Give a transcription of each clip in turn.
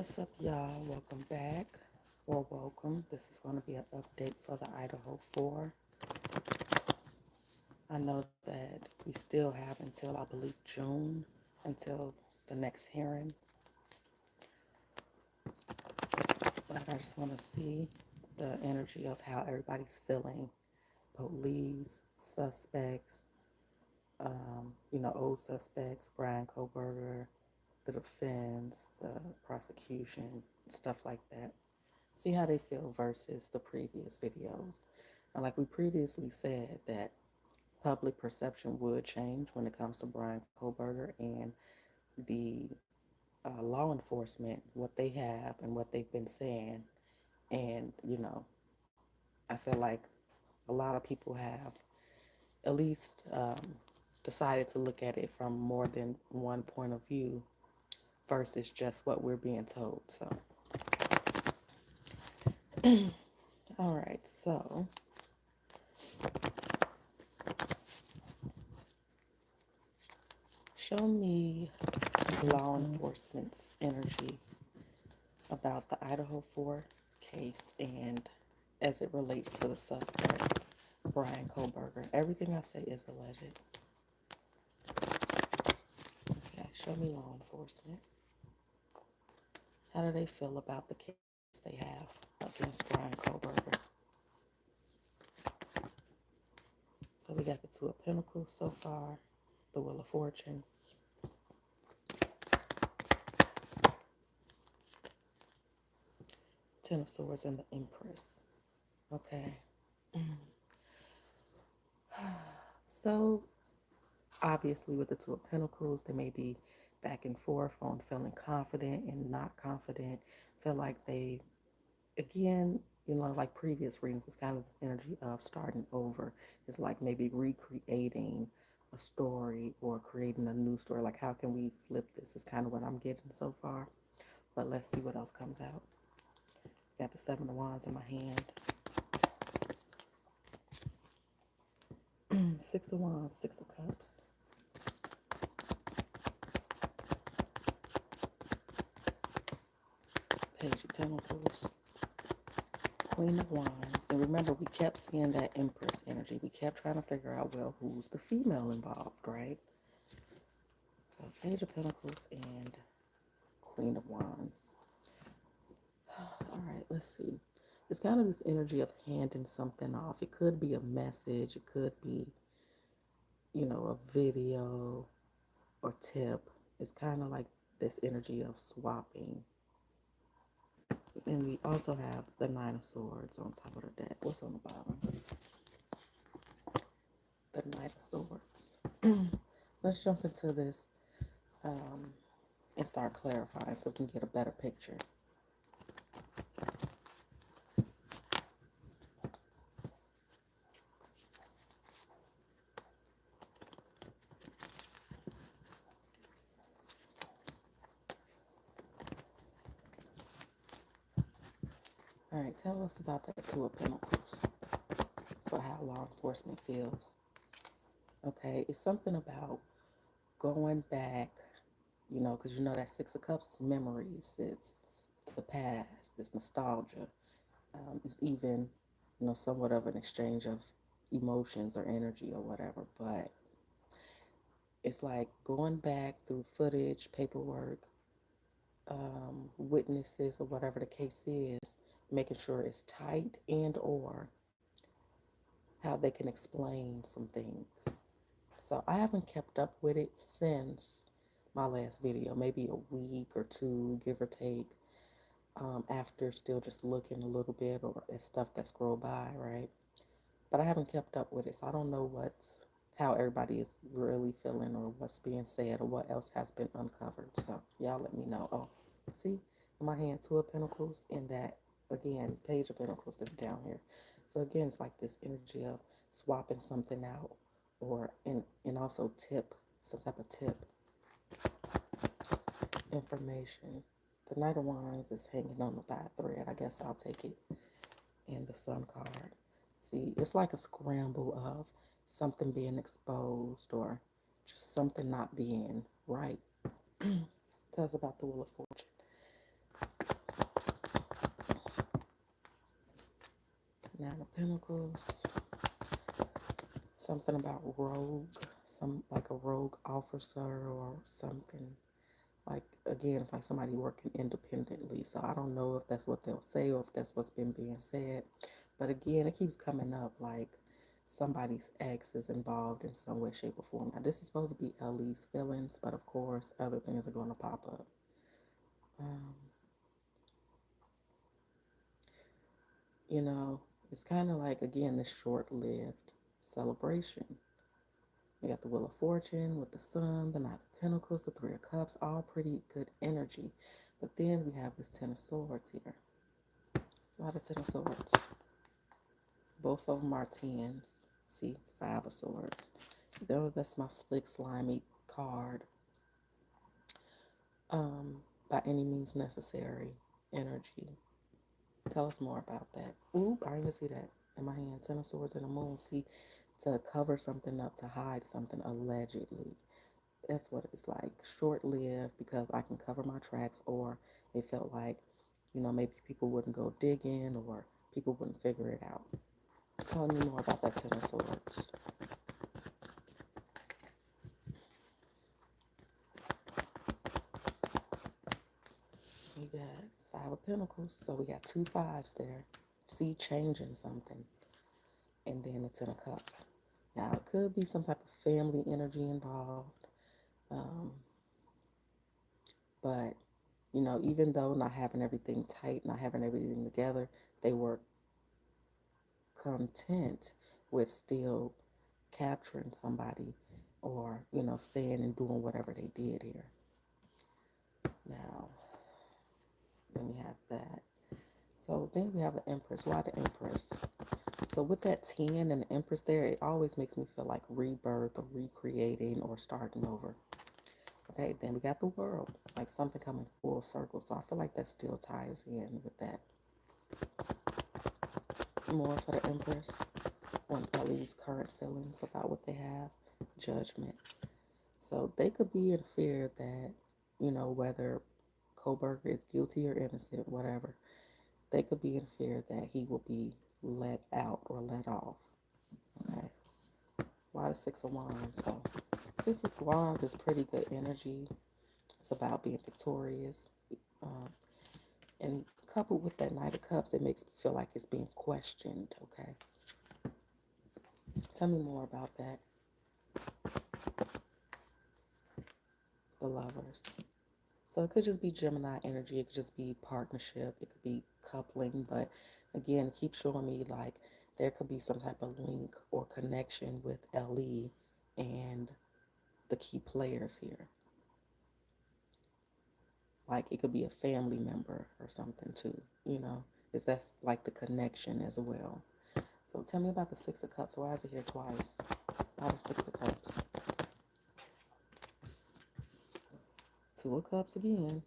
What's up, y'all? Welcome back, or welcome. This is going to be an update for the Idaho 4. I know that we still have until, I believe, June, until the next hearing, but I just want to see the energy of how everybody's feeling. Police, suspects, old suspects, Brian Koberger, the defense, the prosecution, stuff like that. See how they feel versus the previous videos. And like we previously said, that public perception would change when it comes to Brian Koberger and the law enforcement, what they have and what they've been saying. And, I feel like a lot of people have at least decided to look at it from more than one point of view versus just what we're being told. So, all right, so show me law enforcement's energy about the Idaho 4 case and as it relates to the suspect, Brian Koberger. Everything I say is alleged. Okay, show me law enforcement. How do they feel about the case they have against Brian Koberger? So we got the Two of Pentacles so far, the Wheel of Fortune, Ten of Swords, and the Empress. Okay. So obviously with the Two of Pentacles, they may be back and forth on feeling confident and not confident, feel like they, again, like previous readings, it's kind of this energy of starting over. It's like maybe recreating a story or creating a new story. Like, how can we flip this? Is kind of what I'm getting so far. But let's see what else comes out. Got the Seven of Wands in my hand. Six of Wands, Six of Cups. Page of Pentacles. Queen of Wands. And remember, we kept seeing that Empress energy. We kept trying to figure out, well, who's the female involved, right? So Page of Pentacles and Queen of Wands. All right, let's see. It's kind of this energy of handing something off. It could be a message. It could be, a video or tip. It's kind of like this energy of swapping. And we also have the Nine of Swords on top of the deck. What's on the bottom? The Knight of Swords. Let's jump into this and start clarifying so we can get a better picture. All right, tell us about that Two of Pentacles for how law enforcement feels. Okay, it's something about going back, because that Six of Cups is memories, it's the past, it's nostalgia. It's even, somewhat of an exchange of emotions or energy or whatever, but it's like going back through footage, paperwork, witnesses, or whatever the case is, making sure it's tight and or how they can explain some things. So I haven't kept up with it since my last video, maybe a week or two, give or take, after still just looking a little bit or at stuff that scroll by, right? But I haven't kept up with it, so I don't know how everybody is really feeling or what's being said or what else has been uncovered. So y'all let me know. Oh, see, in my hand, Two of Pentacles, and that, again, Page of Pentacles that's down here. So again, it's like this energy of swapping something out or, and also some type of tip, information. The Knight of Wands is hanging on the by a thread. I guess I'll take it. And the Sun card. See, it's like a scramble of something being exposed or just something not being right. Tell us about the Wheel of Fortune. Nine of Pentacles. Something about rogue, some like a rogue officer or something. Like again, it's like somebody working independently. So I don't know if that's what they'll say or if that's what's been being said. But again, it keeps coming up like somebody's ex is involved in some way, shape, or form. Now this is supposed to be Ellie's feelings, but of course other things are going to pop up. Um, you know, it's kind of like again this short-lived celebration. We got the Wheel of Fortune with the Sun, the Knight of Pentacles, the Three of Cups, all pretty good energy. But then we have this Ten of Swords here. A lot of Ten of Swords. Both of them are tens. See, Five of Swords. Though that's my slick, slimy card. By any means necessary energy. Tell us more about that. Oop, I didn't even see that in my hand. Ten of Swords and the Moon. See, to cover something up, to hide something allegedly. That's what it's like. Short-lived because I can cover my tracks, or it felt like, maybe people wouldn't go digging or people wouldn't figure it out. Tell me more about that Ten of Swords. We got Five of Pentacles, so we got two fives there. See, changing something. And then the Ten of Cups. Now, it could be some type of family energy involved. Um, but, even though not having everything tight, not having everything together, they were content with still capturing somebody or, saying and doing whatever they did here. Now, then we have that. So then we have the Empress. Why the Empress? So with that 10 and the Empress there, it always makes me feel like rebirth or recreating or starting over. Okay, then we got the World, like something coming full circle. So I feel like that still ties in with that. More for the Empress on Ellie's current feelings about what they have. Judgment. So they could be in fear that, whether Koberger is guilty or innocent, whatever, they could be in fear that he will be let out or let off. Okay. Why the Six of Wands? So, Six of Wands is pretty good energy. It's about being victorious. Um, and coupled with that Knight of Cups, it makes me feel like it's being questioned. Okay. Tell me more about that. The Lovers. So it could just be Gemini energy. It could just be partnership. It could be coupling. But again, it keeps showing me like there could be some type of link or connection with LE and the key players here. Like it could be a family member or something too, is that's like the connection as well. So tell me about the Six of Cups. Why is it here twice? Why the Six of Cups? Two of Cups again.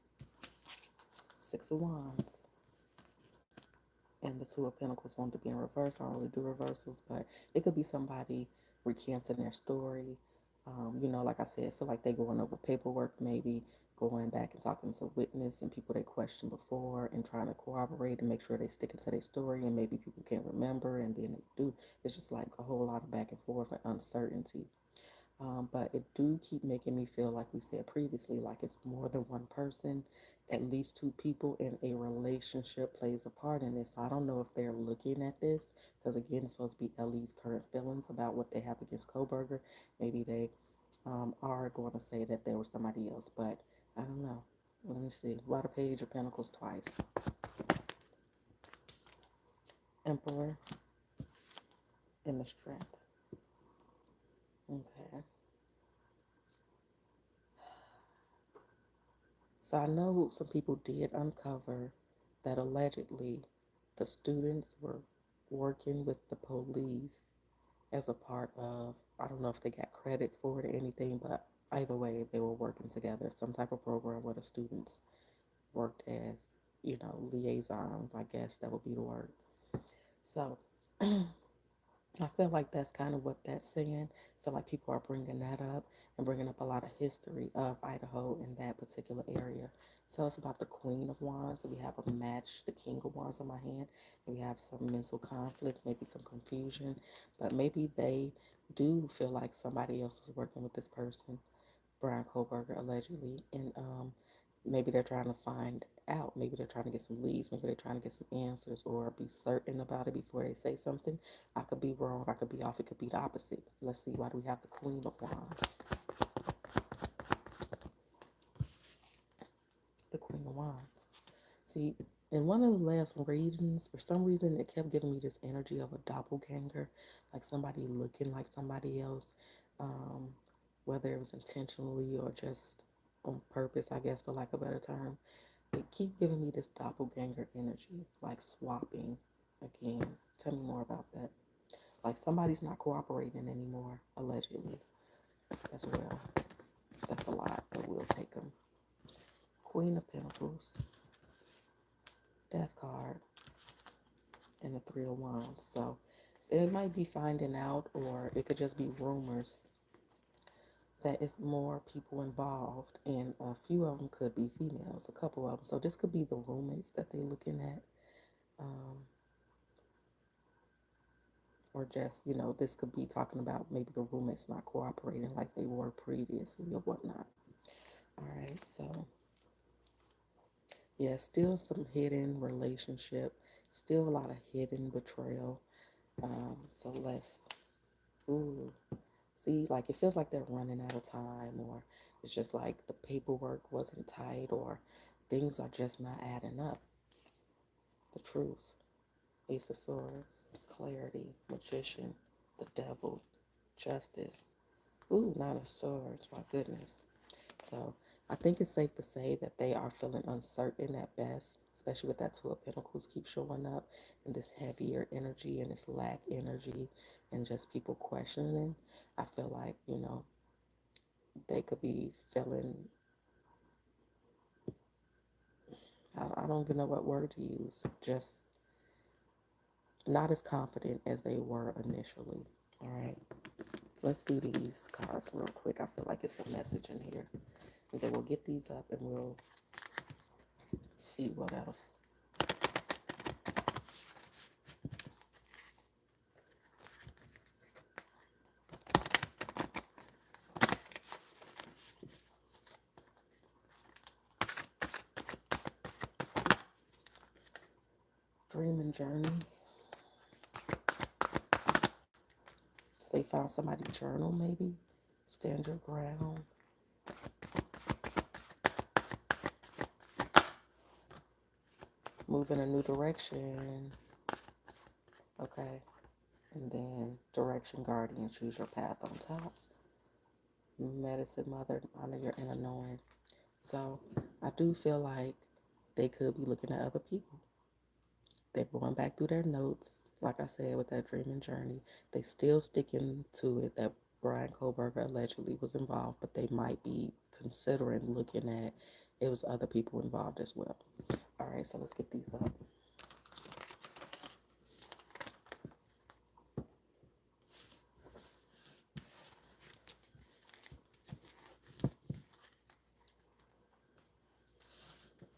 Six of Wands. And the Two of Pentacles want to be in reverse. I don't really do reversals, but it could be somebody recanting their story. Like I said, I feel like they going over paperwork, maybe going back and talking to witness and people they questioned before and trying to corroborate and make sure they stick to their story, and maybe people can't remember and then they do. It's just like a whole lot of back and forth and uncertainty. But it do keep making me feel like we said previously, like it's more than one person, at least two people in a relationship plays a part in this. So I don't know if they're looking at this because again, it's supposed to be Ellie's current feelings about what they have against Koberger. Maybe they are going to say that there was somebody else, but I don't know. Let me see. Why the Page of Pentacles twice? Emperor and the Strength. Okay. So I know some people did uncover that allegedly the students were working with the police as a part of, I don't know if they got credits for it or anything, but either way, they were working together, some type of program where the students worked as, liaisons, I guess that would be the word. So I feel like that's kind of what that's saying. I feel like people are bringing that up and bringing up a lot of history of Idaho in that particular area. Tell us about the Queen of Wands. We have a match, the King of Wands in my hand, and we have some mental conflict, maybe some confusion, but maybe they do feel like somebody else was working with this person, Brian Koberger, allegedly, and maybe they're trying to find out. Maybe they're trying to get some leads. Maybe they're trying to get some answers or be certain about it before they say something. I could be wrong. I could be off. It could be the opposite. Let's see. Why do we have the Queen of Wands? The Queen of Wands. See, in one of the last readings, for some reason, it kept giving me this energy of a doppelganger, like somebody looking like somebody else, um, whether it was intentionally or just on purpose, I guess, for lack of a better term. It keep giving me this doppelganger energy, like swapping again. Tell me more about that. Like somebody's not cooperating anymore, allegedly, as well. That's a lot, but we'll take them. Queen of Pentacles, Death card, and the Three of Wands. So they might be finding out, or it could just be rumors that it's more people involved, and a few of them could be females, a couple of them. So this could be the roommates that they're looking at. Um, or just, this could be talking about maybe the roommates not cooperating like they were previously or whatnot. All right, so yeah, still some hidden relationship, still a lot of hidden betrayal. So let's, ooh, see, like it feels like they're running out of time, or it's just like the paperwork wasn't tight, or things are just not adding up. The truth, Ace of Swords, clarity, magician, the devil, justice. Ooh, Nine of Swords, my goodness. So I think it's safe to say that they are feeling uncertain at best, especially with that Two of Pentacles keep showing up and this heavier energy and this lack energy and just people questioning. I feel like, they could be feeling, I don't even know what word to use, just not as confident as they were initially. All right, let's do these cards real quick. I feel like it's a message in here. And then we'll get these up and we'll see what else. Dream and journey. So they found somebody's journal, maybe. Stand your ground. Move in a new direction. Okay. And then direction guardian, choose your path on top. Medicine mother, honor your inner knowing. So I do feel like they could be looking at other people. They're going back through their notes. Like I said, with that dream and journey, they still sticking to it that Brian Koberger allegedly was involved, but they might be considering looking at it was other people involved as well. All right, so let's get these up.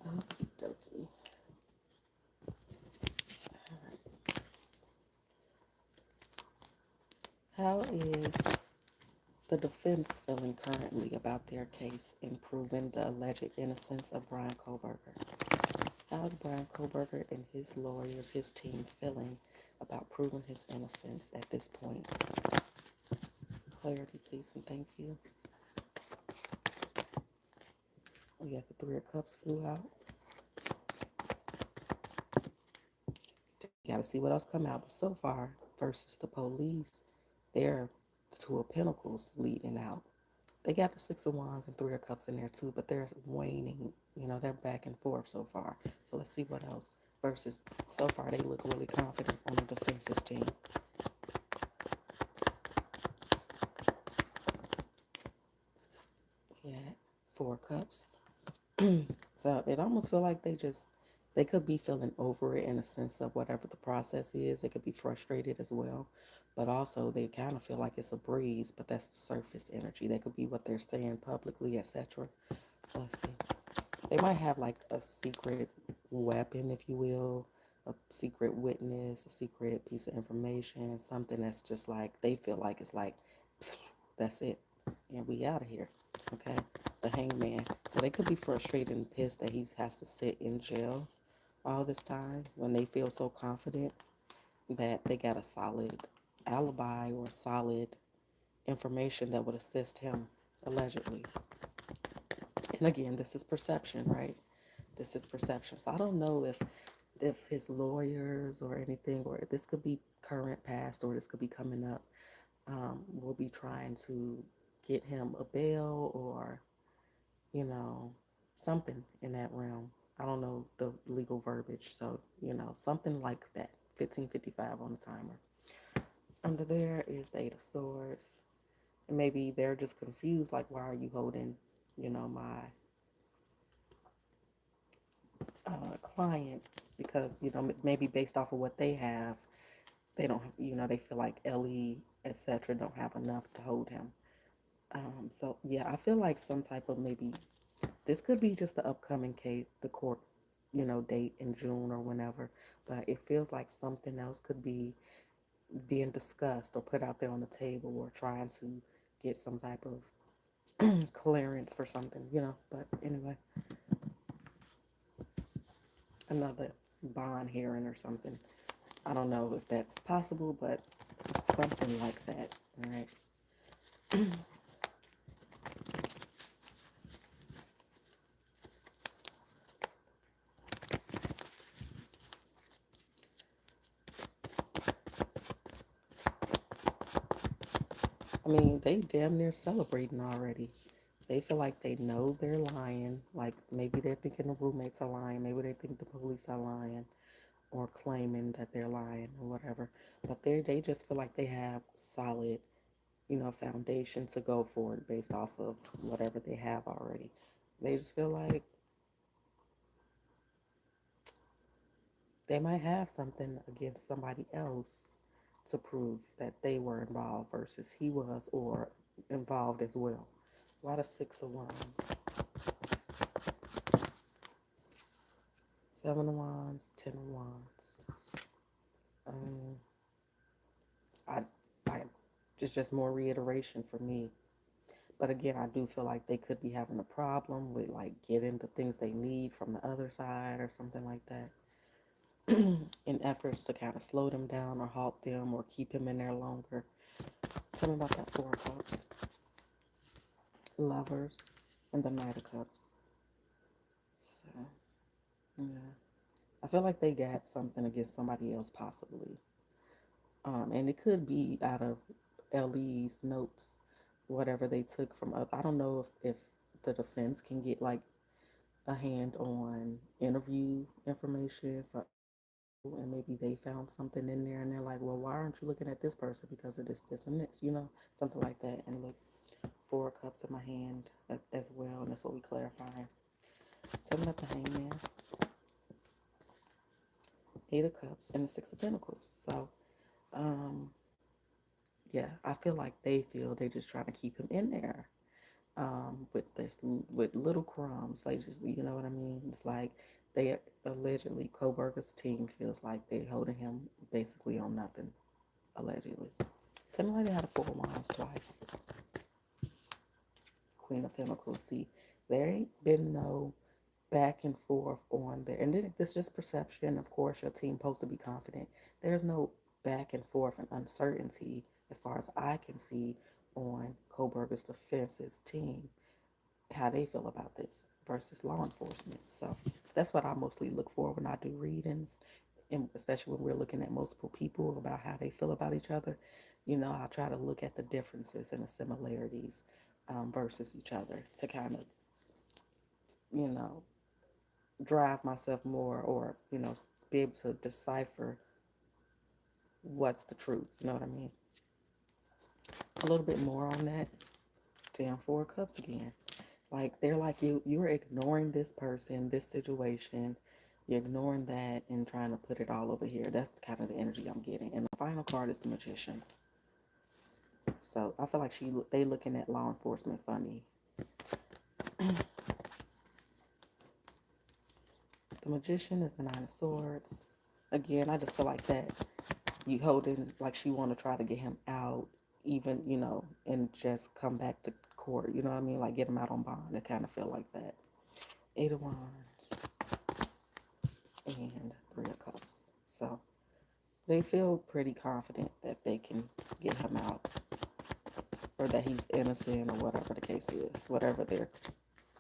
Okie dokie. All right. How is the defense feeling currently about their case in proving the alleged innocence of Brian Koberger? How's Brian Koberger and his lawyers, his team, feeling about proving his innocence at this point? Clarity, please, and thank you. We got the Three of Cups flew out. You got to see what else come out. But so far, versus the police, they're the Two of Pentacles leading out. They got the Six of Wands and Three of Cups in there too, but they're waning. They're back and forth so far. So let's see what else. Versus so far, they look really confident on the defense's team. Yeah, Four of Cups. So it almost feel like they just They could be feeling over it in a sense of whatever the process is. They could be frustrated as well, but also they kind of feel like it's a breeze, but that's the surface energy. They could be what they're saying publicly, etc. Let's see. They might have like a secret weapon, if you will, a secret witness, a secret piece of information, something that's just like they feel like it's like that's it, and we out of here. Okay, the hangman. So they could be frustrated and pissed that he has to sit in jail all this time when they feel so confident that they got a solid alibi or solid information that would assist him allegedly. And again, this is perception, right? This is perception. So I don't know if his lawyers or anything, or this could be current, past, or this could be coming up, will be trying to get him a bail or, you know, something in that realm. I don't know the legal verbiage, so, something like that. 1555 on the timer. Under there is the Eight of Swords. And maybe they're just confused, like, why are you holding, my client? Because, maybe based off of what they have, they don't have, they feel like Ellie, etc., don't have enough to hold him. So yeah, I feel like some type of maybe this could be just the upcoming case, the court, date in June or whenever, but it feels like something else could be being discussed or put out there on the table or trying to get some type of clearance for something. But anyway, another bond hearing or something. I don't know if that's possible, but something like that. All right. I mean, they damn near celebrating already. They feel like they know they're lying. Like maybe they're thinking the roommates are lying. Maybe they think the police are lying or claiming that they're lying or whatever. But they just feel like they have solid, foundation to go forward based off of whatever they have already. They just feel like they might have something against somebody else to prove that they were involved versus he was or involved as well. Why the Six of Wands? Seven of Wands, Ten of Wands. Um, I, I, it's just more reiteration for me. But again, I do feel like they could be having a problem with like getting the things they need from the other side or something like that. In efforts to kind of slow them down or halt them or keep him in there longer. Tell me about that Four of Cups, Lovers, and the Knight of Cups. So, yeah. I feel like they got something against somebody else possibly. And it could be out of Lee's notes, whatever they took from. I don't know if the defense can get like a hand on interview information for people, and maybe they found something in there, and they're like, well, why aren't you looking at this person because of this, and this, something like that. And look, Four Cups in my hand as well, and that's what we clarifying. Tell me about the Hangman, Eight of Cups, and the Six of Pentacles. So, um, yeah, I feel like they feel they're just trying to keep him in there, with little crumbs, like just what I mean. It's like they allegedly Koberger's team feels like they're holding him basically on nothing, allegedly. Tell me why they had a Four of Wands twice. Queen of Pentacles. See, there ain't been no back and forth on there, and then this is just perception. Of course, your team supposed to be confident. There's no back and forth and uncertainty as far as I can see on Koberger's defense's team, how they feel about this versus law enforcement. So that's what I mostly look for when I do readings, and especially when we're looking at multiple people about how they feel about each other. I try to look at the differences and the similarities, versus each other to kind of, you know, drive myself more or, be able to decipher what's the truth. You know what I mean? A little bit more on that. Damn, Four of Cups again. Like they're like you're ignoring this person, this situation, You're ignoring that and trying to put it all over here. That's kind of the energy I'm getting. And the final card is the Magician. So I feel like they looking at law enforcement funny. The Magician is the Nine of Swords. Again, I just feel like that you holding, like she want to try to get him out, even, and just come back to court. You know what I mean? Like get him out on bond. I kind of feel like that. Eight of Wands and Three of Cups. So they feel pretty confident that they can get him out, or that he's innocent, or whatever the case is, whatever they're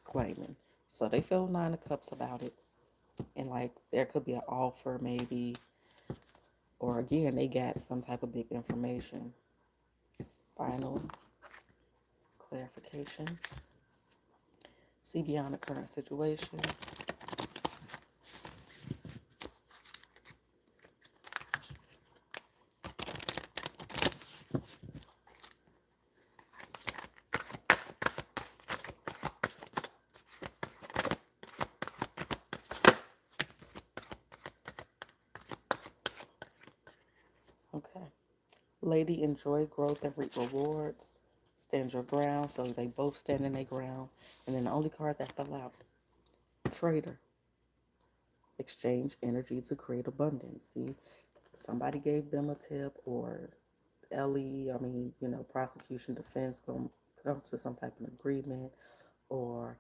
claiming. So they feel Nine of Cups about it. And like there could be an offer maybe, or again, they got some type of big information. Final clarification. See beyond the current situation. Okay. Lady, enjoy growth and reap rewards. Stand your ground. So they both stand in their ground. And then the only card that fell out, Trader. Exchange energy to create abundance. See, somebody gave them a tip, or prosecution, defense, gonna come to some type of agreement or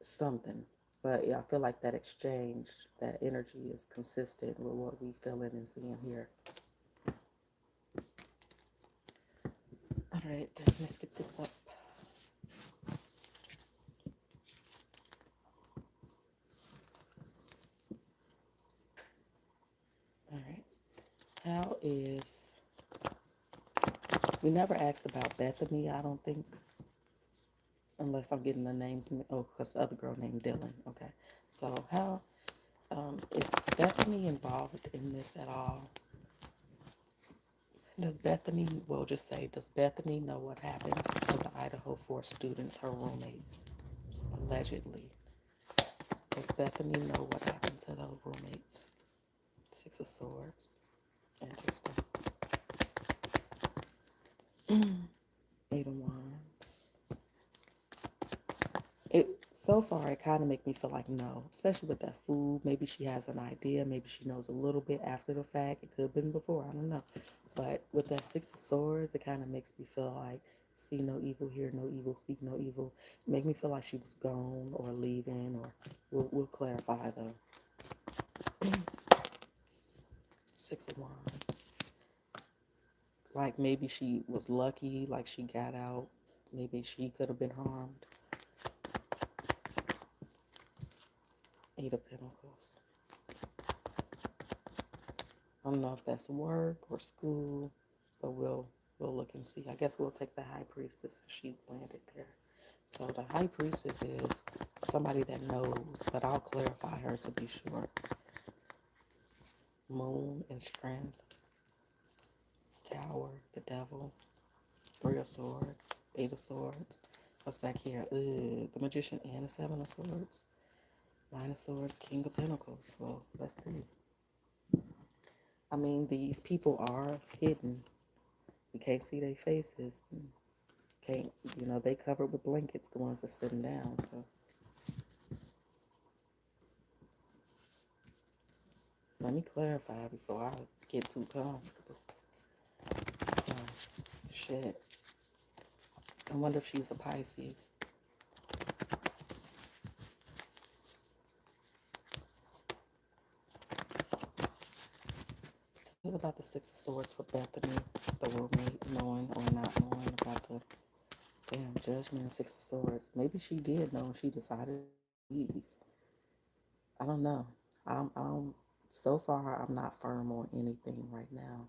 something. But yeah, I feel like that exchange, that energy is consistent with what we feeling and seeing here. All right, let's get this up. All right. How is... We never asked about Bethany, I don't think. Unless I'm getting the names. Oh, because the other girl named Dylan. Okay. So how is Bethany involved in this at all? Does Bethany know what happened to the Idaho 4 students, her roommates, allegedly? Does Bethany know what happened to those roommates? Six of Swords. Interesting. Eight of Wands. So far, it kind of makes me feel like no, especially with that food. Maybe she has an idea. Maybe she knows a little bit after the fact. It could have been before. I don't know. But with that Six of Swords, it kind of makes me feel like see no evil, hear no evil, speak no evil. Make me feel like she was gone or leaving, or we'll clarify though. Six of Wands. Like maybe she was lucky, like she got out. Maybe she could have been harmed. Eight of Pentacles. I don't know if that's work or school, but we'll look and see. I guess we'll take the High Priestess if she landed there. So the High Priestess is somebody that knows, but I'll clarify her to be sure. Moon and Strength. Tower, the Devil. Three of Swords. Eight of Swords. What's back here? The Magician and the Seven of Swords. Nine of Swords, King of Pentacles. Well, let's see. I mean, these people are hidden. We can't see their faces. Can't, they covered with blankets, the ones that's sitting down, so. Let me clarify before I get too comfortable. So, shit. I wonder if she's a Pisces. Tell me about the Six of Swords for Bethany, the roommate, knowing or not knowing about the damn Judgment and Six of Swords. Maybe she did know and she decided to leave. I don't know. So far, I'm not firm on anything right now.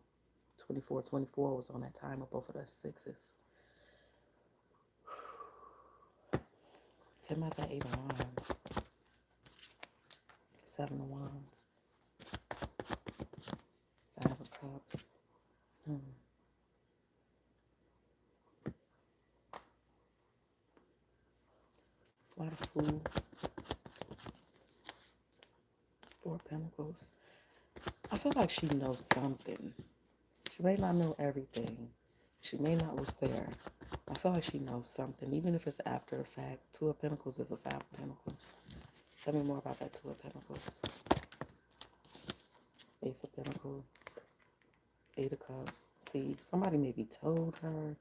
24 was on that time of both of those sixes. Tell me about that Eight of Wands. Seven of Wands. Five of Cups. A lot of food. Four of Pentacles. Pentacles. I feel like she knows something. She may not know everything. She may not was there. I feel like she knows something, even if it's after the fact. Two of Pentacles is a Five of Pentacles. Tell me more about that Two of Pentacles. Ace of Pentacles. Eight of Cups. See, somebody maybe told her,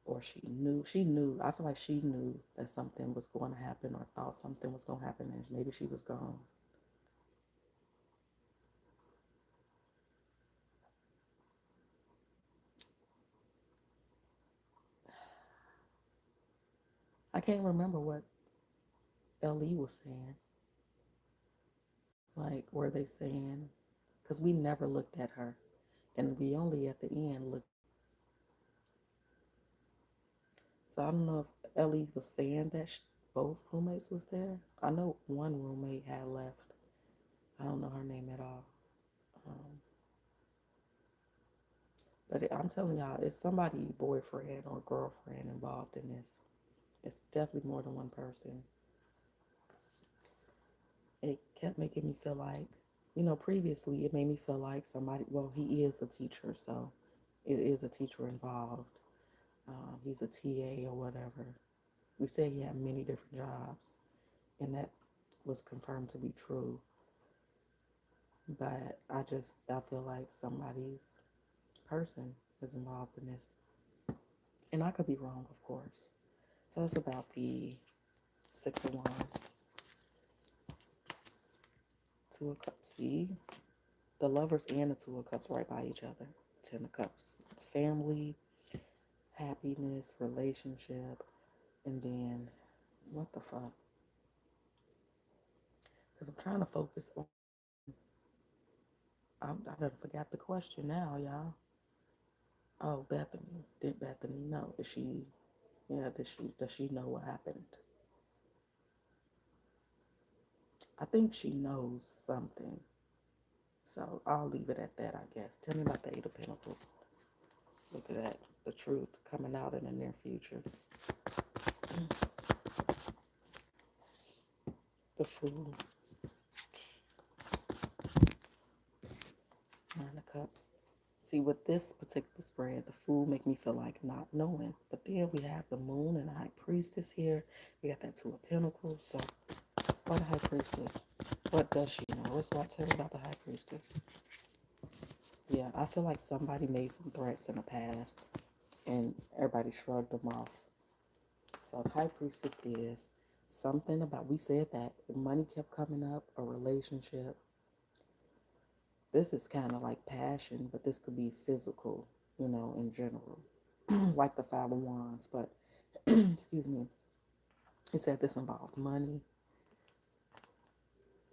or she knew. She knew. I feel like she knew that something was going to happen, or thought something was going to happen, and maybe she was gone. I can't remember what LE was saying. Like, were they saying? Because we never looked at her, and we only at the end looked. So I don't know if Ellie was saying that both roommates was there. I know one roommate had left. I don't know her name at all. Um, but I'm telling y'all, it's somebody boyfriend or girlfriend involved in this. It's definitely more than one person. It kept making me feel like, previously it made me feel like somebody, well, he is a teacher, so it is a teacher involved. He's a TA or whatever. We said he had many different jobs, and that was confirmed to be true. But I feel like somebody's person is involved in this. And I could be wrong, of course. So it's about the Six of Wands. Two of Cups. See? The Lovers and the Two of Cups right by each other. Ten of Cups. Family, happiness, relationship, and then, what the fuck? Because I'm trying to focus on, I done forgot the question now, y'all. Oh, Bethany. Did Bethany know? Does she know what happened? I think she knows something. So I'll leave it at that, I guess. Tell me about the Eight of Pentacles. Look at that. The truth coming out in the near future. The Fool. Nine of Cups. See, with this particular spread, the Fool make me feel like not knowing. But then we have the Moon and the High Priestess here. We got that Two of Pentacles. So, what the High Priestess? What does she know? What's what? Tell me about the High Priestess. Yeah, I feel like somebody made some threats in the past, and everybody shrugged them off. So, High Priestess is something about, we said that money kept coming up, a relationship. This is kind of like passion, but this could be physical, in general, like the Five of Wands. But, excuse me, it said this involved money.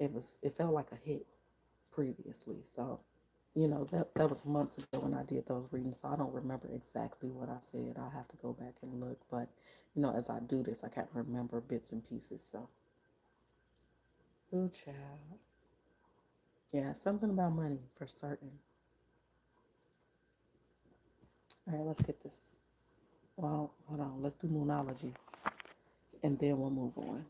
It felt like a hit previously. So, that was months ago when I did those readings. So I don't remember exactly what I said. I'll have to go back and look. But, as I do this, I can't remember bits and pieces. So, ooh, child. Yeah, something about money for certain. All right, let's get this. Well, hold on. Let's do Moonology, and then we'll move on.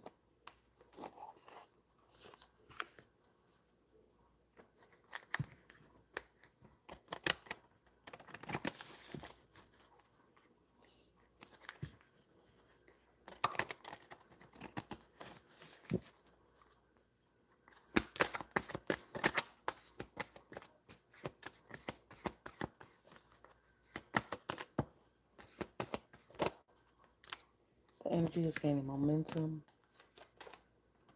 The energy is gaining momentum.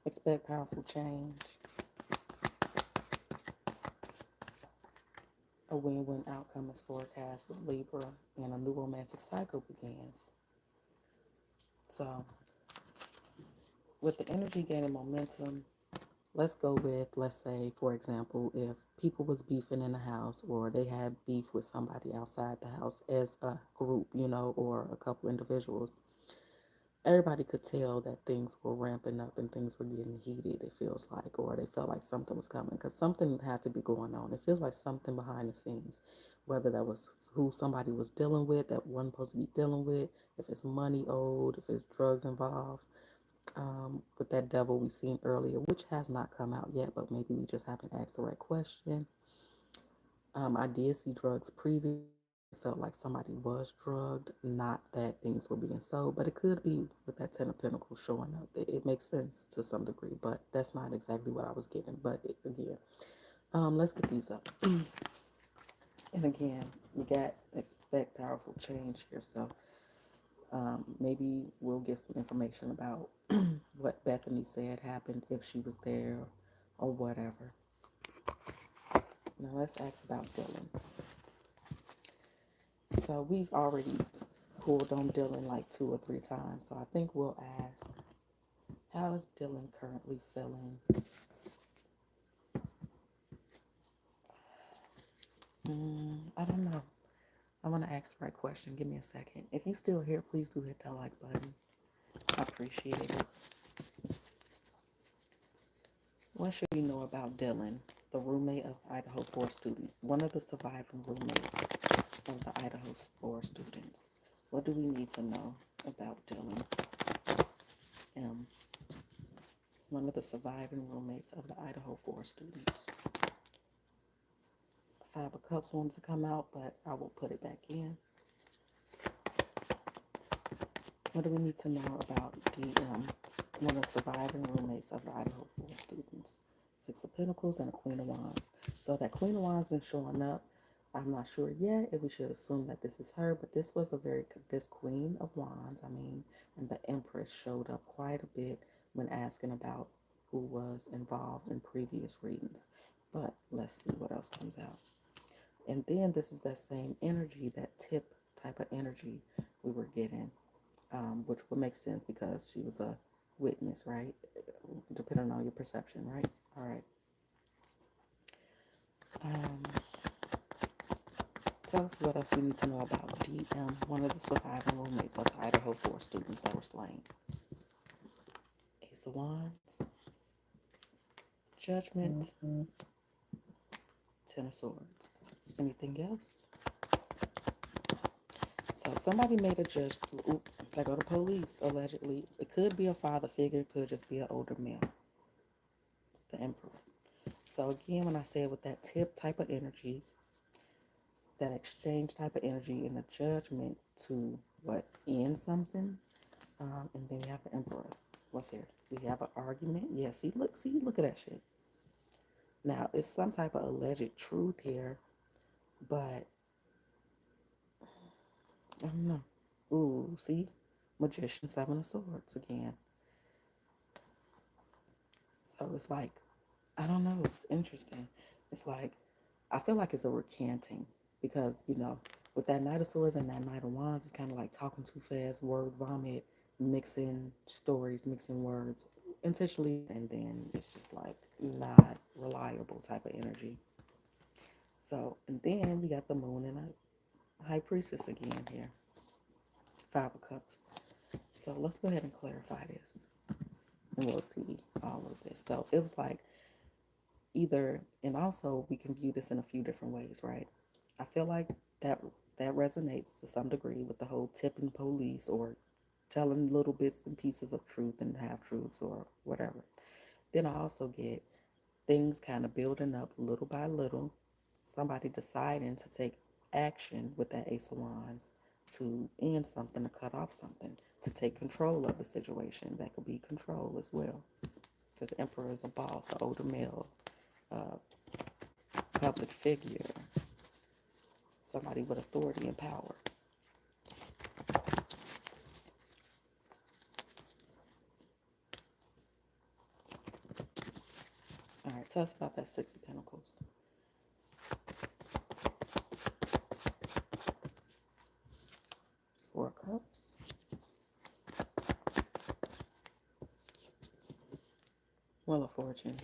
Expect powerful change. A win-win outcome is forecast with Libra, and a new romantic cycle begins. So, with the energy gaining momentum, let's go with, let's say, for example, if people was beefing in the house, or they had beef with somebody outside the house as a group, or a couple individuals, everybody could tell that things were ramping up and things were getting heated, it feels like, or they felt like something was coming, because something had to be going on. It feels like something behind the scenes, whether that was who somebody was dealing with that wasn't supposed to be dealing with, if it's money owed, if it's drugs involved. with that devil we seen earlier, which has not come out yet, but maybe we just haven't asked the right question. I did see drugs previously. It felt like somebody was drugged, not that things were being sold, but it could be with that Ten of Pentacles showing up. It makes sense to some degree, but that's not exactly what I was getting. But again, let's get these up. And again, we got expect powerful change here, so maybe we'll get some information about what Bethany said happened if she was there or whatever. Now let's ask about Dylan. So we've already pulled on Dylan like 2 or 3 times. So I think we'll ask, how is Dylan currently feeling? I don't know. I want to ask the right question. Give me a second. If you're still here, please do hit that like button. I appreciate it. What should we know about Dylan, the roommate of Idaho 4 students, one of the surviving roommates of the Idaho 4 students? What do we need to know about Dylan? One of the surviving roommates of the Idaho 4 students. Five of Cups wanted to come out, but I will put it back in. What do we need to know about DM, one of the surviving roommates of the Idaho 4 students? Six of Pentacles and a Queen of Wands. So that Queen of Wands been showing up. I'm not sure yet if we should assume that this is her, but this was this Queen of Wands, and the Empress showed up quite a bit when asking about who was involved in previous readings. But let's see what else comes out. And then this is that same energy, that tip type of energy we were getting, which would make sense because she was a witness, right? Depending on your perception, right? All right. Tell us what else we need to know about DM, one of the surviving roommates of the Idaho 4 students that were slain. Ace of Wands, Judgment, Ten of Swords. Anything else? So somebody made a judge, they go to police, allegedly. It could be a father figure, it could just be an older male, the Emperor. So again, when I said with that tip type of energy, that exchange type of energy and the judgment to end something, and then we have the Emperor. What's here? We have an argument. Yeah, look at that shit. Now, it's some type of alleged truth here, but I don't know. Ooh, see? Magician, Seven of Swords again. So it's like, I don't know. It's interesting. It's like, I feel like it's a recanting because, with that Knight of Swords and that Knight of Wands, it's kind of like talking too fast, word vomit, mixing stories, mixing words intentionally, and then it's just like not reliable type of energy. So, and then we got the Moon and a High Priestess again here. Five of Cups. So let's go ahead and clarify this, and we'll see all of this. So it was like either, and also we can view this in a few different ways, right? I feel like that resonates to some degree with the whole tipping police or telling little bits and pieces of truth and half truths or whatever. Then I also get things kind of building up little by little, somebody deciding to take action with that Ace of Wands to end something, to cut off something, to take control of the situation. That could be control as well, because the Emperor is a boss, an older male, public figure, somebody with authority and power. All right, tell us about that Six of Pentacles. Four of Cups. Wheel of Fortune.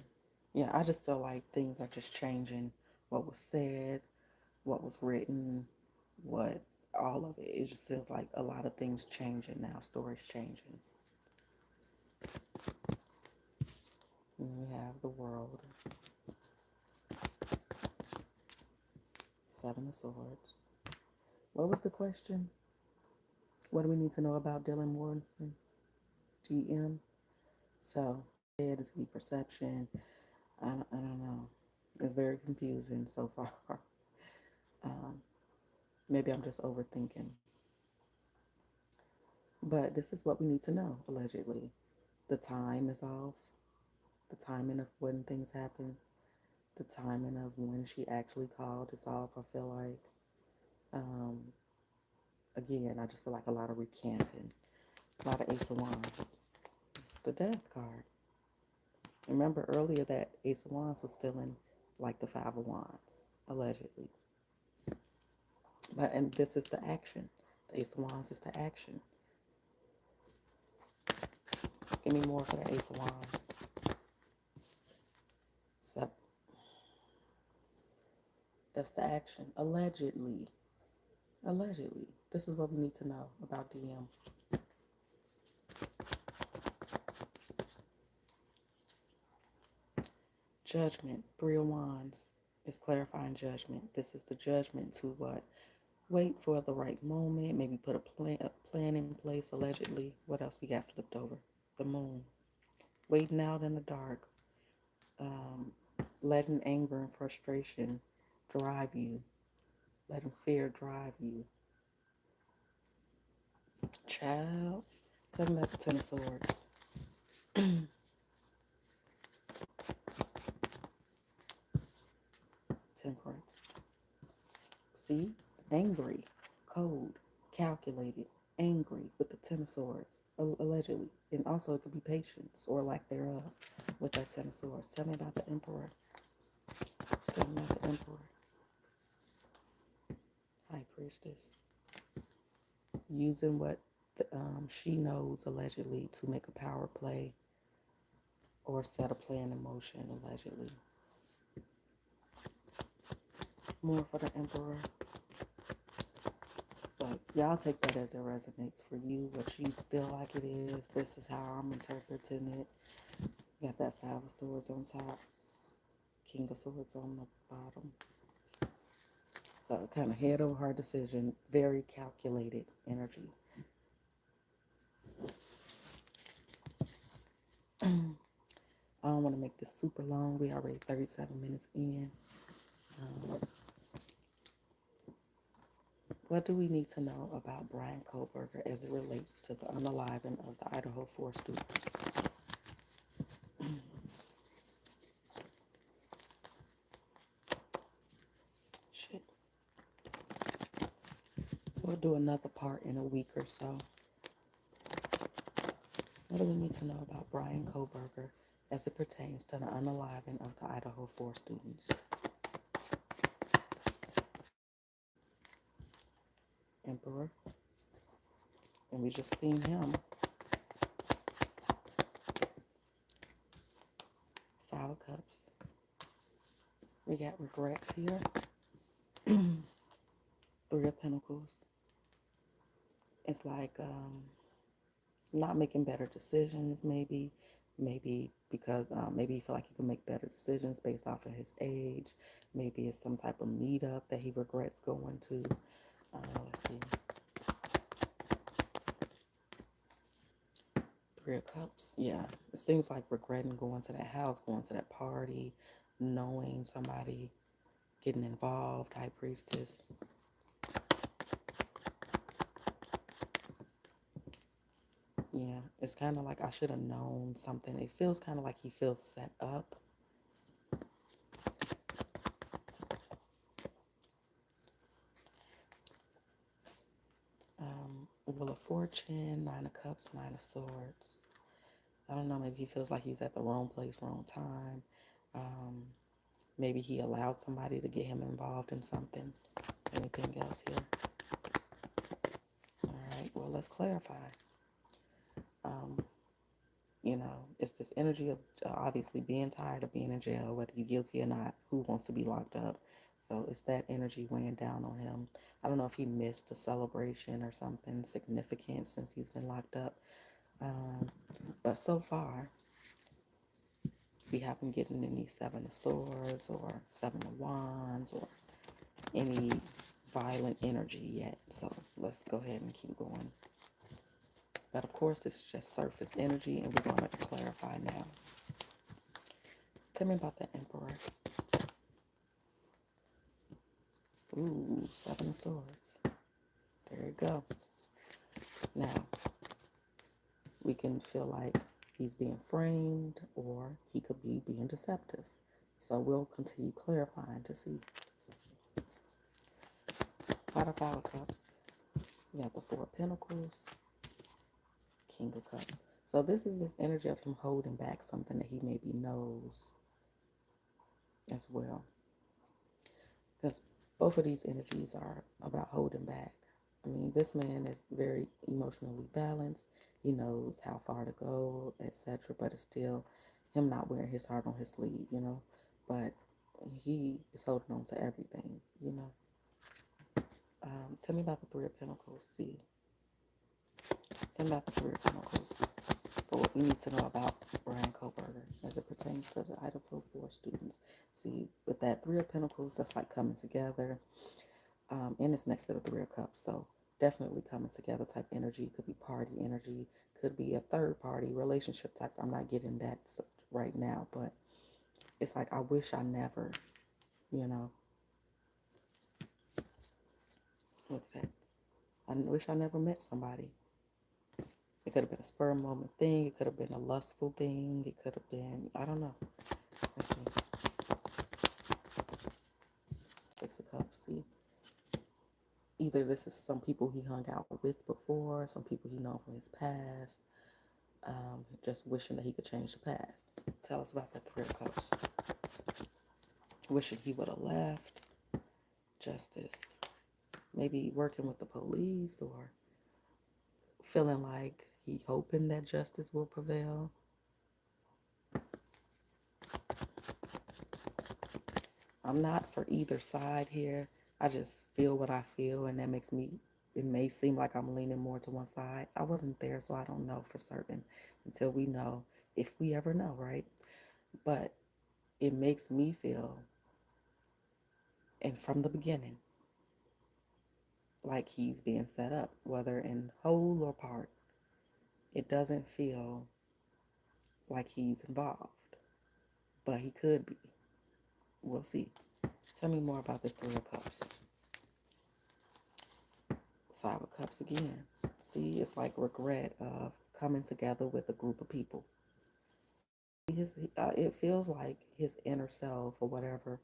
Yeah, I just feel like things are just changing. What was said, what was written, what all of it. It just feels like a lot of things changing now. Stories changing. And we have the World. Seven of Swords. What was the question? What do we need to know about Dylan Morrison? DM. So it is be perception. I don't know. It's very confusing so far. Um, maybe I'm just overthinking. But this is what we need to know, allegedly. The time is off. The timing of when things happen. The timing of when she actually called is off, I feel like. Um, again, I just feel like a lot of recanting. A lot of Ace of Wands. The Death card. Remember earlier that Ace of Wands was feeling like the Five of Wands, allegedly. But and this is the action. The Ace of Wands is the action. Give me more for the Ace of Wands. So that's the action. Allegedly. Allegedly. This is what we need to know about DM. Judgment. Three of Wands is clarifying judgment. This is the judgment to what? Wait for the right moment. Maybe put a plan in place, allegedly. What else we got flipped over? The moon. Waiting out in the dark. Um, letting anger and frustration drive you. Letting fear drive you. Child. Tell me about the Ten of Swords. Temperance. See? Angry, cold, calculated, angry with the Ten of Swords, allegedly. And also it could be patience or lack thereof with that Ten of Swords. Tell me about the Emperor. Tell me about the Emperor. High Priestess. Using what she knows, allegedly, to make a power play or set a plan in motion, allegedly. More for the Emperor. So y'all take that as it resonates for you, what you feel like it is. This is how I'm interpreting it. Got that Five of Swords on top, King of Swords on the bottom. So kind of head over heart decision, very calculated energy. I don't want to make this super long. We already 37 minutes in. What do we need to know about Brian Kohlberger as it relates to the unaliving of the Idaho 4 students? Shit. We'll do another part in a week or so. What do we need to know about Brian Kohlberger as it pertains to the unaliving of the Idaho 4 students? Emperor. And we just seen him. Five of Cups. We got regrets here. Three of Pentacles. It's like not making better decisions, maybe because maybe he feel like he can make better decisions based off of his age. Maybe it's some type of meetup that he regrets going to. Let's see. Three of Cups. Yeah, it seems like regretting going to that house, going to that party, knowing somebody, getting involved. High Priestess. Yeah, it's kind of like I should have known something. It feels kind of like he feels set up. Wheel of Fortune, Nine of Cups, Nine of Swords. I don't know, maybe he feels like he's at the wrong place, wrong time. Maybe he allowed somebody to get him involved in something. Anything else here? All right, well, let's clarify. It's this energy of obviously being tired of being in jail, whether you're guilty or not. Who wants to be locked up? So it's that energy weighing down on him. I don't know if he missed a celebration or something significant since he's been locked up. But so far, we haven't gotten any Seven of Swords or Seven of Wands or any violent energy yet. So let's go ahead and keep going. But of course, this is just surface energy, and we're going to clarify now. Tell me about the Emperor. Ooh, Seven of Swords. There you go. Now, we can feel like he's being framed, or he could be being deceptive. So we'll continue clarifying to see. Five of Cups. We have the Four of Pentacles. King of Cups. So this is this energy of him holding back something that he maybe knows as well. Because both of these energies are about holding back. I mean, this man is very emotionally balanced. He knows how far to go, etc. But it's still him not wearing his heart on his sleeve, you know. But he is holding on to everything, you know. Tell me about the Three of Pentacles. See. Tell me about the Three of Pentacles. For what we need to know about Brian Koberger as it pertains to the Idaho 4 students. See, with that Three of Pentacles, that's like coming together. And it's next to the Three of Cups. So definitely coming together type energy. Could be party energy. Could be a third party relationship type. I'm not getting that right now. But it's like, I wish I never, you know. Look at that. I wish I never met somebody. It could have been a spur moment thing. It could have been a lustful thing. It could have been, I don't know. Let's see. Six of Cups. See. Either this is some people he hung out with before, some people he known from his past, just wishing that he could change the past. Tell us about that Three of Cups. Wishing he would have left. Justice. Maybe working with the police, or feeling like he hoping that justice will prevail. I'm not for either side here. I just feel what I feel, and that makes me, it may seem like I'm leaning more to one side. I wasn't there, so I don't know for certain until we know, if we ever know, right? But it makes me feel, and from the beginning, like he's being set up, whether in whole or part. It doesn't feel like he's involved, but he could be. We'll see. Tell me more about this Three of Cups. Five of Cups again. See, it's like regret of coming together with a group of people. It feels like his inner self or whatever,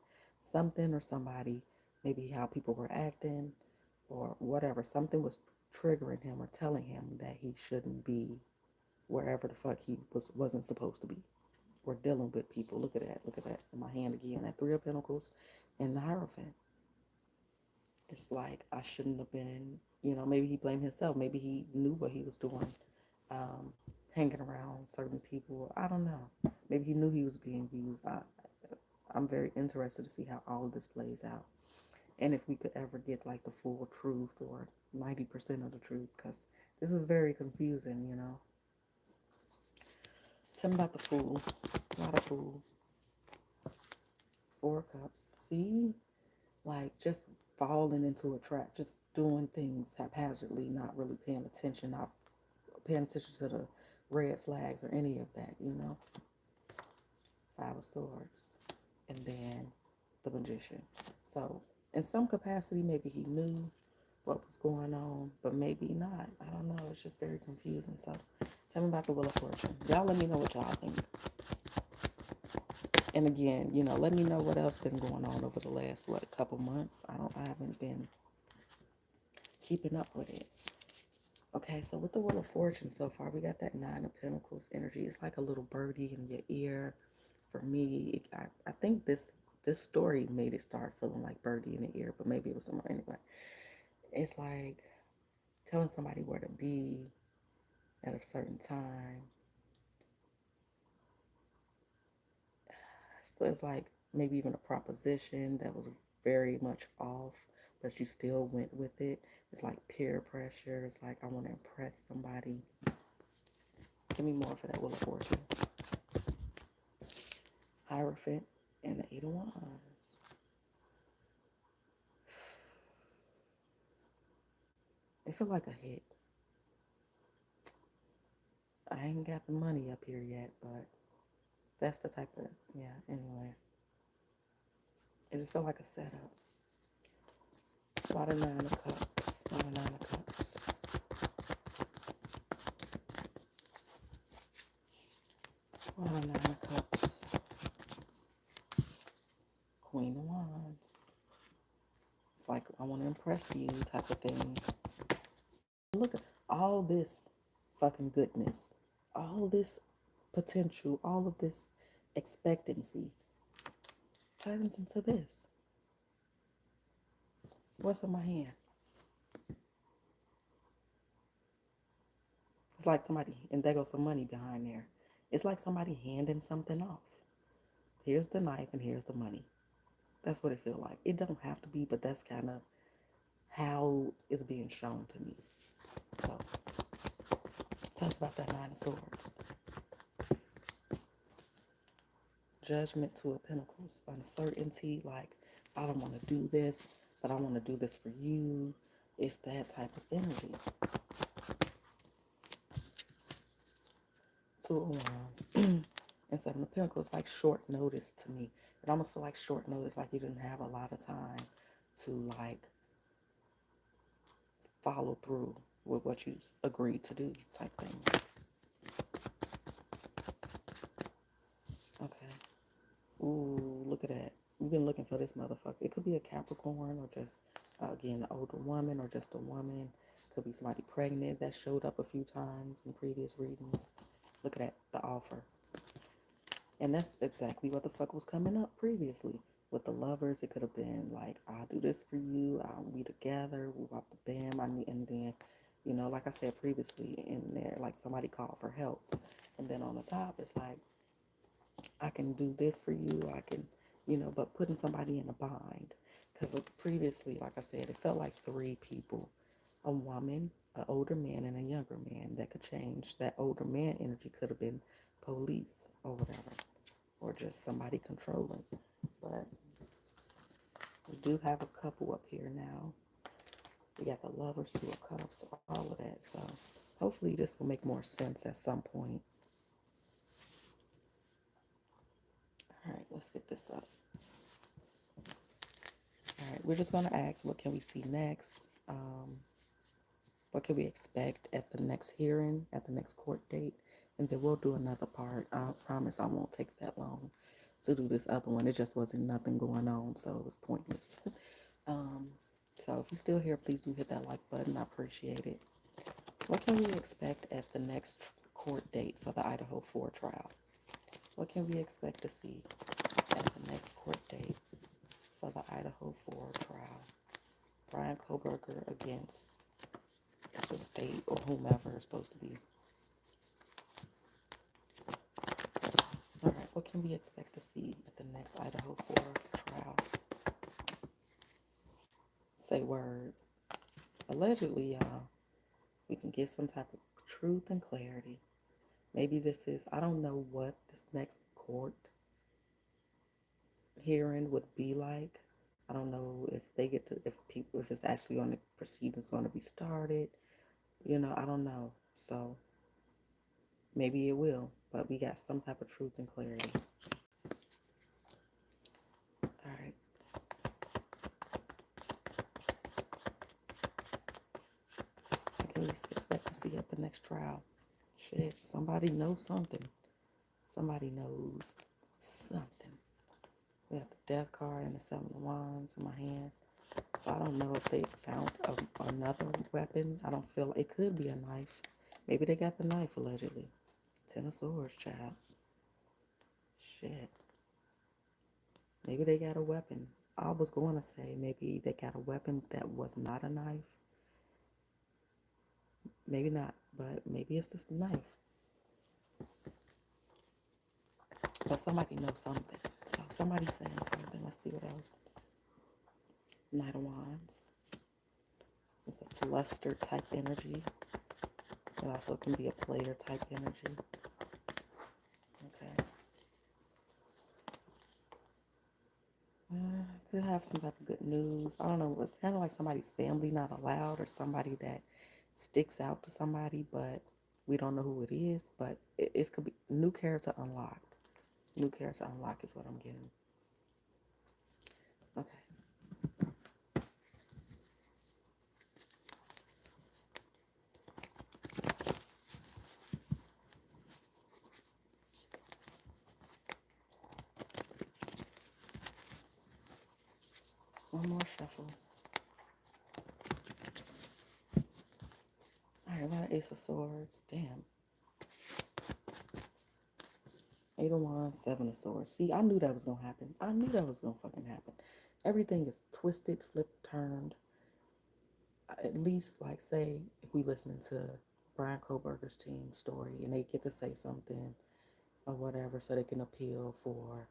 something or somebody, maybe how people were acting or whatever, something was triggering him or telling him that he shouldn't be wherever the fuck he wasn't supposed to be. Or dealing with people. Look at that. Look at that. In my hand again. That Three of Pentacles and the Hierophant. It's like, I shouldn't have been, you know, maybe he blamed himself. Maybe he knew what he was doing, hanging around certain people. I don't know. Maybe he knew he was being used. I'm very interested to see how all of this plays out. And if we could ever get like the full truth or 90% of the truth, because this is very confusing, you know. Tell me about the Fool. Not a Fool. Four of Cups. See? Like just falling into a trap, just doing things haphazardly, not really paying attention, not paying attention to the red flags or any of that, you know. Five of Swords. And then the Magician. So in some capacity, maybe he knew what was going on, but maybe not. I don't know. It's just very confusing. So tell me about the Wheel of Fortune. Y'all let me know what y'all think. And again, you know, let me know what else been going on over the last, couple months. I haven't been keeping up with it. Okay, so with the Wheel of Fortune so far, we got that Nine of Pentacles energy. It's like a little birdie in your ear. For me, I think this story made it start feeling like birdie in the ear, but maybe it was somewhere anyway. It's like telling somebody where to be at a certain time. So it's like maybe even a proposition that was very much off, but you still went with it. It's like peer pressure. It's like, I want to impress somebody. Give me more for that Wheel of Fortune. Hierophant and the Eight of Wands. It feels like a hit. I ain't got the money up here yet, but that's the type of, yeah, anyway. It just felt like a setup. Why the nine of cups? Why the nine of cups? Why the nine of cups? Queen of wands. It's like I want to impress you type of thing. Look at all this fucking goodness, all this potential, all of this expectancy turns into this. What's in my hand? It's like somebody, and there goes some money behind there. It's like somebody handing something off. Here's the knife and here's the money. That's what it feels like. It doesn't have to be, but that's kind of how it's being shown to me. So, tell us about that Nine of Swords. Judgment, Two of Pentacles, uncertainty, like, I don't want to do this, but I want to do this for you. It's that type of energy. Two of Wands and Seven of Pentacles, like short notice to me. It almost feels like short notice, like you didn't have a lot of time to like follow through with what you agreed to do type thing. Okay. Ooh, look at that. You've been looking for this motherfucker. It could be a Capricorn or just, again, an older woman or just a woman. Could be somebody pregnant that showed up a few times in previous readings. Look at that, the offer. And that's exactly what the fuck was coming up previously. With the lovers, it could have been like, I'll do this for you. I'll be together. We'll rock the bam. And then, you know, like I said previously in there, like somebody called for help. And then on the top, it's like, I can do this for you. I can, you know, but putting somebody in a bind. Because previously, like I said, it felt like three people, a woman, an older man, and a younger man that could change. That older man energy could have been police or whatever, or just somebody controlling. But we do have a couple up here now. We got the lovers, Two of Cups, all of that. So hopefully this will make more sense at some point. All right, let's get this up. All right, we're just going to ask, what can we see next? What can we expect at the next hearing, at the next court date? And then we'll do another part. I promise I won't take that long to do this other one. It just wasn't nothing going on, so it was pointless. So if you're still here, please do hit that like button. I appreciate it. What can we expect at the next court date for the Idaho 4 trial? What can we expect to see at the next court date for the Idaho 4 trial? Brian Koberger against the state or whomever is supposed to be. All right, what can we expect to see at the next Idaho 4 trial? Say word. Allegedly, y'all, we can get some type of truth and clarity. Maybe this is, I don't know what this next court hearing would be like. I don't know if they get to, if it's actually on the proceedings going to be started. You know, I don't know. So maybe it will, but we got some type of truth and clarity. All right. What can we expect to see at the next trial? Shit, somebody knows something. Somebody knows something. We have the Death card and the Seven of Wands in my hand. So I don't know if they found another weapon. I don't feel, it could be a knife. Maybe they got the knife allegedly. Ten of Swords, child. Shit. Maybe they got a weapon. I was going to say maybe they got a weapon that was not a knife. Maybe not, but maybe it's just a knife. But somebody knows something. So somebody's saying something. Let's see what else. Knight of Wands. It's a flustered type energy. It also can be a player type energy. Okay. Could have some type of good news. I don't know. It's kind of like somebody's family not allowed or somebody that sticks out to somebody, but We don't know who it is, but it could be new character unlocked. New character unlock is what I'm getting. Okay. One more shuffle. All right, got an Ace of Swords. Damn. Eight of Wands, Seven of Swords. See, I knew that was going to happen. I knew that was going to fucking happen. Everything is twisted, flipped, turned. At least, like, say, if we listening to Brian Koberger's team story and they get to say something or whatever so they can appeal for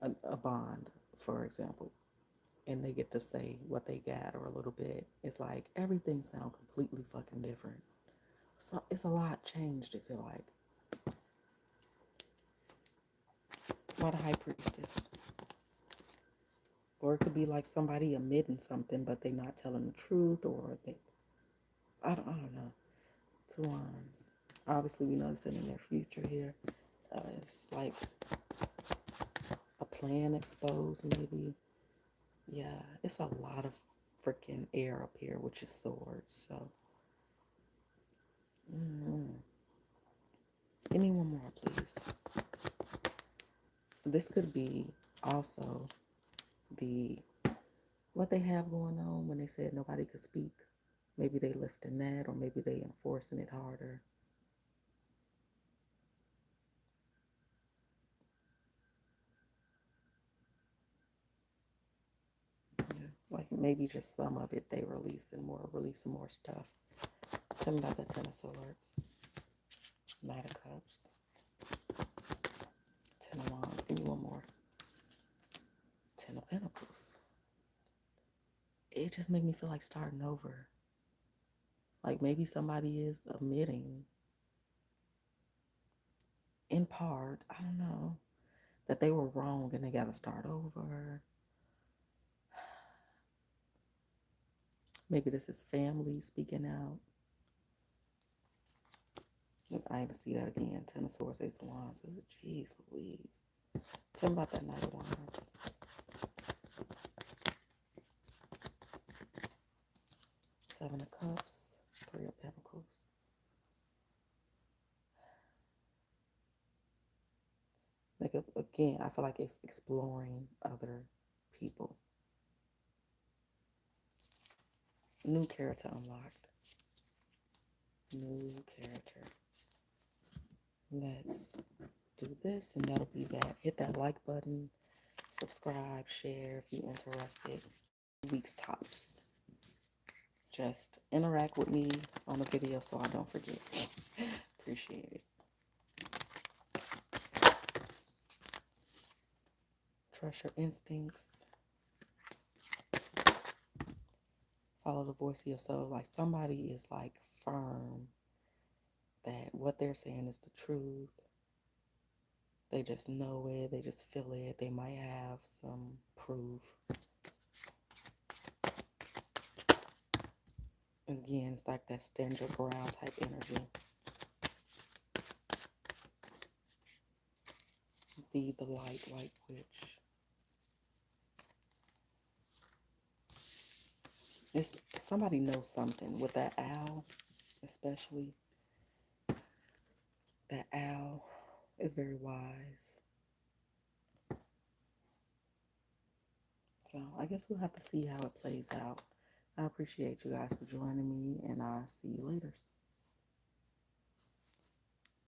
a bond, for example, and they get to say what they got or a little bit, it's like everything sounds completely fucking different. So it's a lot changed, I feel like. By the High Priestess. Or it could be like somebody admitting something, but they not telling the truth, or they, I don't know. Two Wands. Obviously, we know it's in the near future here. It's like a plan exposed, maybe. Yeah, it's a lot of freaking air up here, which is swords. So, give me one more, please. This could be also the what they have going on when they said nobody could speak. Maybe they lifting that, or maybe they enforcing it harder. Yeah, like maybe just some of it they releasing more stuff. Tell me about that Ten of Swords, Knight of Cups, Ten of Wands. Give me one more. Ten of Pentacles. It just made me feel like starting over. Like maybe somebody is admitting, in part, I don't know, that they were wrong and they got to start over. Maybe this is family speaking out. I ain't gonna see that again. Ten of Swords, Ace of Wands. Jeez Louise. Tell me about that Knight of Wands. Seven of Cups, Three of Pentacles. Like, again, I feel like it's exploring other people. New character unlocked. New character. Let's do this, and that'll be that. Hit that like button, subscribe, share if you're interested. Week's tops. Just interact with me on the video so I don't forget. Appreciate it. Trust your instincts. Follow the voice of your soul. Like somebody is like firm that what they're saying is the truth. They just know it. They just feel it. They might have some proof. Again, it's like that stand your ground type energy. Be the light, white witch. It's, somebody knows something with that owl, especially. That owl is very wise. So I guess we'll have to see how it plays out. I appreciate you guys for joining me, and I'll see you later.